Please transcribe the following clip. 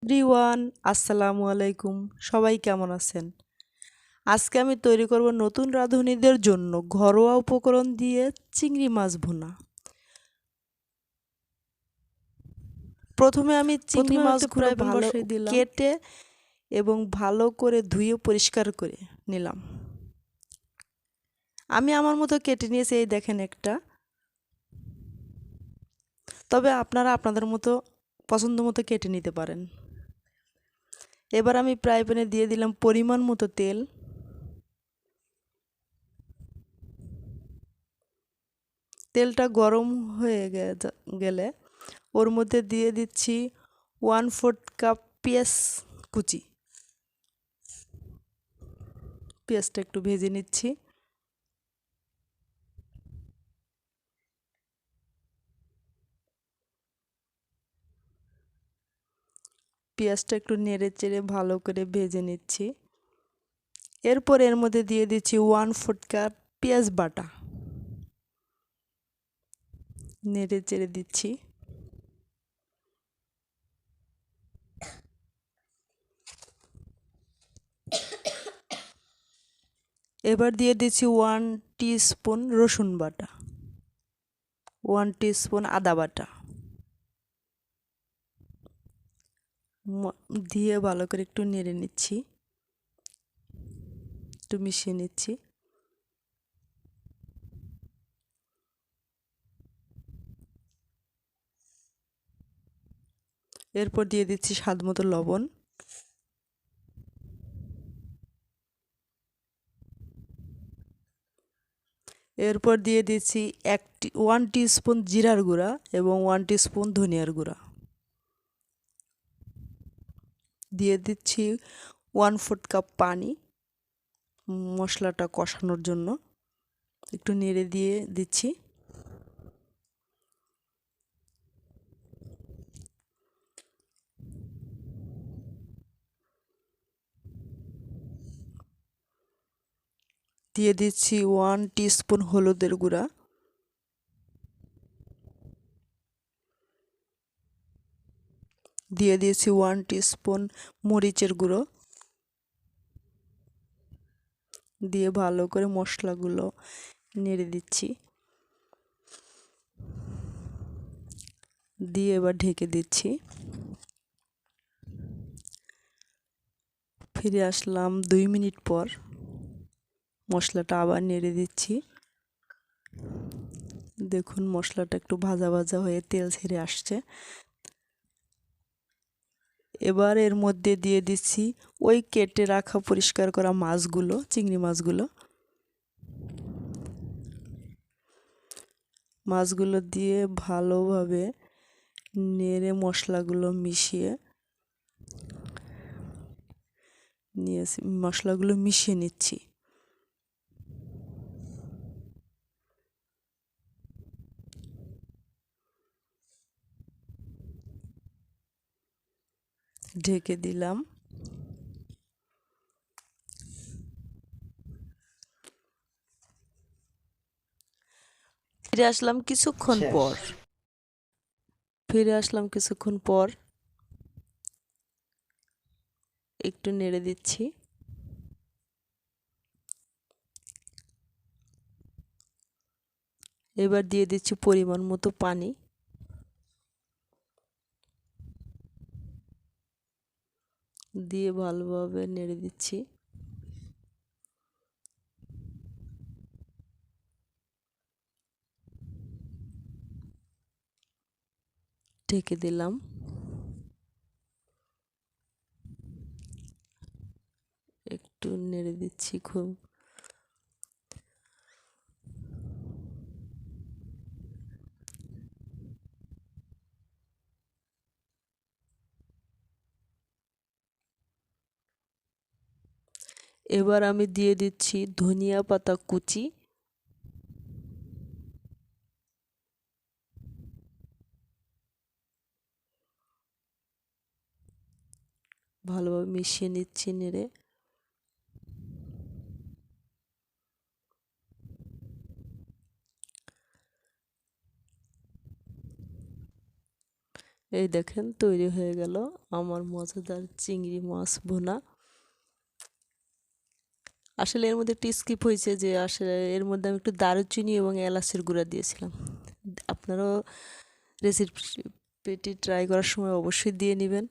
Everyone আসসালামু আলাইকুম। সবাই কেমন আছেন? আজকে আমি তৈরি করব নতুন রাঁধুনিদের জন্য ঘরোয়া উপকরণ দিয়ে চিংড়ি মাছ ভুনা। প্রথমে আমি চিংড়ি মাছগুলো ভালো কেটে এবং ভালো করে ধুয়ে পরিষ্কার করে নিলাম। আমি আমার মতো কেটে নিয়েছি, এই দেখেন একটা। তবে আপনারা আপনাদের মতো পছন্দ মতো কেটে নিতে পারেন। এবার আমি ফ্রাই প্যানে দিয়ে দিলাম পরিমাণ মতো তেল। তেলটা গরম হয়ে গেলে ওর মধ্যে দিয়ে দিচ্ছি 1/4 কাপ পেঁয়াজ কুচি। পেঁয়াজটা একটু ভেজে নিচ্ছি। পেঁয়াজটা একটু নেড়ে চেড়ে ভালো করে ভেজে নিচ্ছি। এরপর এর মধ্যে দিয়ে দিচ্ছি 1/4 কাপ পেঁয়াজ বাটা। নেড়ে চেড়ে দিচ্ছি। এবার দিয়ে দিচ্ছি 1 টিস্পুন রসুন বাটা, 1 টিস্পুন আদা বাটা দিয়ে ভালো করে একটু নেড়ে নিচ্ছি, একটু মিশিয়ে নিচ্ছি। এরপর দিয়ে দিচ্ছি স্বাদ মতো লবণ। এরপর দিয়ে দিচ্ছি 1 টিস্পুন জিরার গুঁড়া এবং 1 টিস্পুন ধনিয়ার গুঁড়া। দিয়ে দিচ্ছি 1/4 কাপ পানি মশলাটা কষানোর জন্য। একটু নেড়ে দিয়ে দিচ্ছি। দিয়ে দিচ্ছি 1 টিস্পুন হলুদের গুঁড়া। দিয়ে দিয়েছি 1 টিস্পুন মরিচের গুঁড়ো। দিয়ে ভালো করে মশলাগুলো নেড়ে দিচ্ছি। দিয়ে এবার ঢেকে দিচ্ছি। ফিরে আসলাম 2 মিনিট পর। মশলাটা আবার নেড়ে দিচ্ছি। দেখুন মশলাটা একটু ভাজা ভাজা হয়ে তেল ছেড়ে আসছে। এবার এর মধ্যে দিয়ে দিচ্ছি ওই কেটে রাখা পরিষ্কার করা মাছগুলো, চিংড়ি মাছগুলো। মাছগুলো দিয়ে ভালোভাবে নেড়ে মশলাগুলো মিশিয়ে নিচ্ছি। ঢেকে দিলাম। ফিরে আসলাম কিছুক্ষণ পর। একটু নেড়ে দিচ্ছি। এবার দিয়ে দিচ্ছি পরিমাণ মতো পানি। দিয়ে ভালোভাবে নেড়ে দিচ্ছি। ঢেকে দিলাম। একটু নেড়ে দিচ্ছি খুব। এবার আমি দিয়ে দিচ্ছি ধনিয়া পাতা কুচি। ভালোভাবে মিশিয়ে নিচ্ছি নেড়ে। এই দেখেন তৈরি হয়ে গেল আমার মজাদার চিংড়ি মাছ ভুনা। আসলে এর মধ্যে একটু স্কিপ হয়েছে যে আসলে এর মধ্যে আমি একটু দারুচিনি এবং এলাচের গুঁড়া দিয়েছিলাম। আপনারাও রেসিপিটি ট্রাই করার সময় অবশ্যই দিয়ে নেবেন।